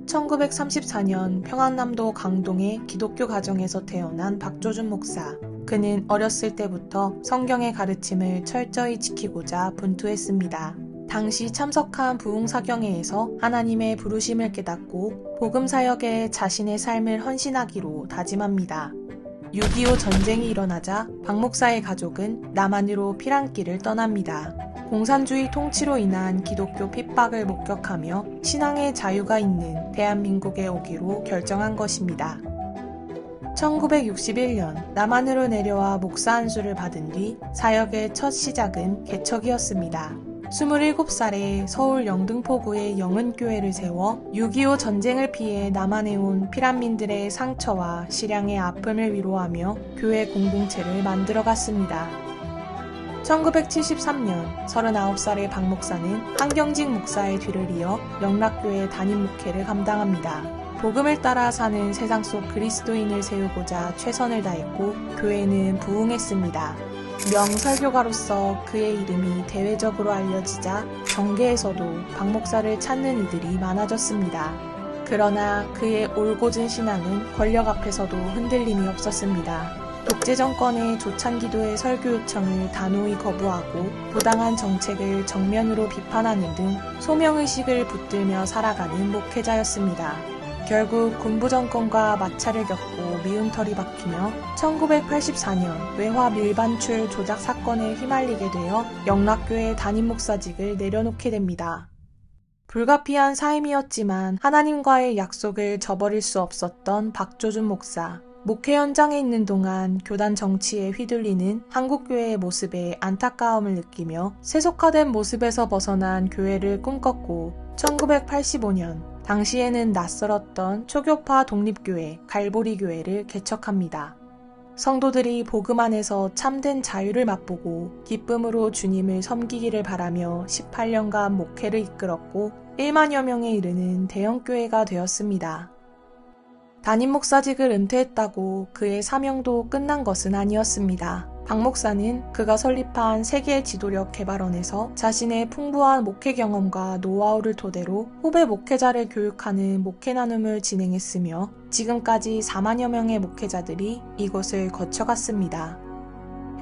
1934년 평안남도 강동의 기독교 가정에서 태어난 박조준 목사. 그는 어렸을 때부터 성경의 가르침을 철저히 지키고자 분투했습니다. 당시 참석한 부흥사경회에서 하나님의 부르심을 깨닫고 복음사역에 자신의 삶을 헌신하기로 다짐합니다. 6.25 전쟁이 일어나자 박 목사의 가족은 남한으로 피랑길을 떠납니다. 공산주의 통치로 인한 기독교 핍박을 목격하며 신앙의 자유가 있는 대한민국에 오기로 결정한 것입니다. 1961년 남한으로 내려와 목사 안수를 받은 뒤 사역의 첫 시작은 개척이었습니다. 27살에 서울 영등포구에 영은교회를 세워 6.25 전쟁을 피해 남한에 온 피난민들의 상처와 실향의 아픔을 위로하며 교회 공동체를 만들어갔습니다. 1973년 39살의 박 목사는 한경직 목사의 뒤를 이어 영락교회 담임 목회를 감당합니다. 복음을 따라 사는 세상 속 그리스도인을 세우고자 최선을 다했고 교회는 부흥했습니다. 명설교가로서 그의 이름이 대외적으로 알려지자 정계에서도 박 목사를 찾는 이들이 많아졌습니다. 그러나 그의 올곧은 신앙은 권력 앞에서도 흔들림이 없었습니다. 독재 정권의 조찬기도의 설교 요청을 단호히 거부하고 부당한 정책을 정면으로 비판하는 등 소명의식을 붙들며 살아가는 목회자였습니다. 결국 군부 정권과 마찰을 겪고 미움털이 박히며 1984년 외화 밀반출 조작 사건에 휘말리게 되어 영락교회 담임 목사직을 내려놓게 됩니다. 불가피한 사임이었지만 하나님과의 약속을 저버릴 수 없었던 박조준 목사. 목회 현장에 있는 동안 교단 정치에 휘둘리는 한국교회의 모습에 안타까움을 느끼며 세속화된 모습에서 벗어난 교회를 꿈꿨고 1985년 당시에는 낯설었던 초교파 독립교회 갈보리교회를 개척합니다. 성도들이 복음 안에서 참된 자유를 맛보고 기쁨으로 주님을 섬기기를 바라며 18년간 목회를 이끌었고 1만여 명에 이르는 대형교회가 되었습니다. 담임 목사직을 은퇴했다고 그의 사명도 끝난 것은 아니었습니다. 박 목사는 그가 설립한 세계 지도력 개발원에서 자신의 풍부한 목회 경험과 노하우를 토대로 후배 목회자를 교육하는 목회 나눔을 진행했으며 지금까지 4만여 명의 목회자들이 이곳을 거쳐갔습니다.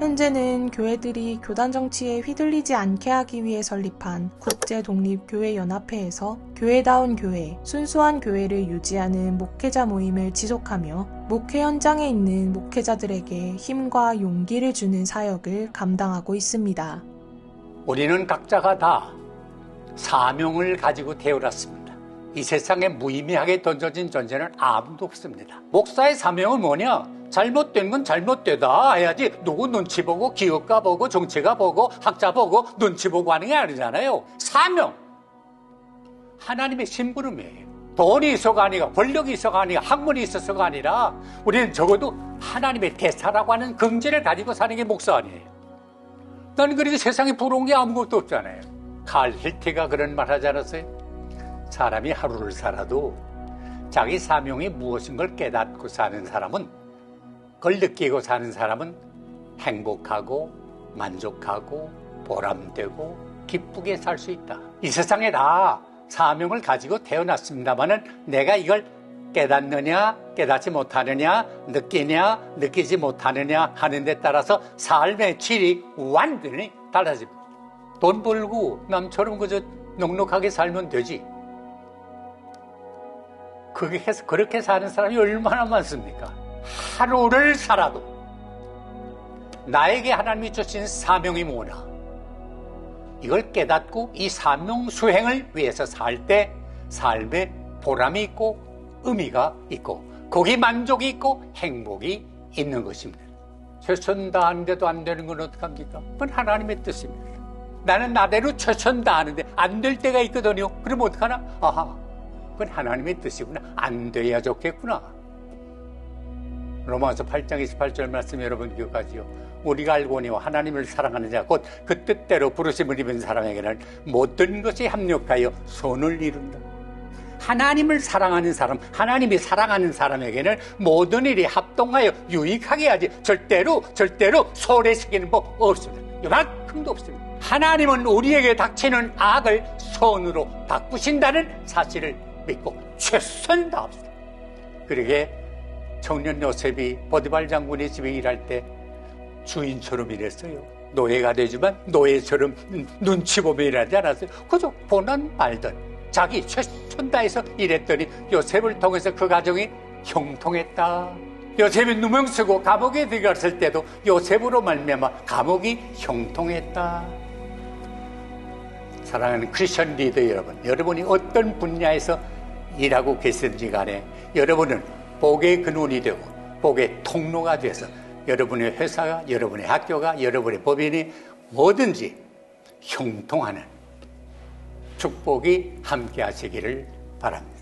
현재는 교회들이 교단 정치에 휘둘리지 않게 하기 위해 설립한 국제독립교회연합회에서 교회다운 교회, 순수한 교회를 유지하는 목회자 모임을 지속하며 목회 현장에 있는 목회자들에게 힘과 용기를 주는 사역을 감당하고 있습니다. 우리는 각자가 다 사명을 가지고 태어났습니다. 이 세상에 무의미하게 던져진 존재는 아무도 없습니다. 목사의 사명은 뭐냐? 잘못된 건 잘못되다 해야지 누구 눈치 보고 기업가 보고 정치가 보고 학자 보고 눈치 보고 하는 게 아니잖아요. 사명. 하나님의 심부름이에요. 돈이 있어가 아니라 권력이 있어가 아니라 학문이 있어서가 아니라 우리는 적어도 하나님의 대사라고 하는 긍지를 가지고 사는 게 목사 아니에요. 나는 그렇게 세상에 부러운 게 아무것도 없잖아요. 칼 힐티가 그런 말 하지 않았어요? 사람이 하루를 살아도 자기 사명이 무엇인 걸 깨닫고 사는 사람은 그걸 느끼고 사는 사람은 행복하고 만족하고 보람되고 기쁘게 살 수 있다. 이 세상에 다 사명을 가지고 태어났습니다마는 내가 이걸 깨닫느냐 깨닫지 못하느냐 느끼냐 느끼지 못하느냐 하는 데 따라서 삶의 질이 완전히 달라집니다. 돈 벌고 남처럼 그저 넉넉하게 살면 되지. 그렇게 사는 사람이 얼마나 많습니까? 하루를 살아도 나에게 하나님이 주신 사명이 뭐냐 이걸 깨닫고 이 사명 수행을 위해서 살 때 삶에 보람이 있고 의미가 있고 거기 만족이 있고 행복이 있는 것입니다. 최선 다하는데도 안 되는 건 어떡합니까? 그건 하나님의 뜻입니다. 나는 나대로 최선 다하는데 안 될 때가 있거든요. 그럼 어떡하나? 아하, 그건 하나님의 뜻이구나. 안 돼야 좋겠구나. 로마서 8장 28절 말씀 여러분 기억하지요? 우리가 알고니와 하나님을 사랑하는 자 곧 그 뜻대로 부르심을 입은 사람에게는 모든 것이 합력하여 선을 이룬다. 하나님을 사랑하는 사람, 하나님이 사랑하는 사람에게는 모든 일이 합동하여 유익하게 하지 절대로 소홀해시키는 법 없습니다. 이만큼도 없습니다. 하나님은 우리에게 닥치는 악을 선으로 바꾸신다는 사실을 믿고 최선을 다합시다. 그러게 청년 요셉이 보디발 장군의 집에 일할 때 주인처럼 일했어요. 노예가 되지만 노예처럼 눈치 보며 일하지 않았어요. 그저 보는 말든 자기 최선 다해서 일했더니 요셉을 통해서 그 가정이 형통했다. 요셉이 누명 쓰고 감옥에 들어갔을 때도 요셉으로 말미암아 감옥이 형통했다. 사랑하는 크리스천 리더 여러분, 여러분이 어떤 분야에서 일하고 계시든지 간에 여러분은 복의 근원이 되고 복의 통로가 돼서 여러분의 회사가, 여러분의 학교가, 여러분의 법인이 뭐든지 형통하는 축복이 함께 하시기를 바랍니다.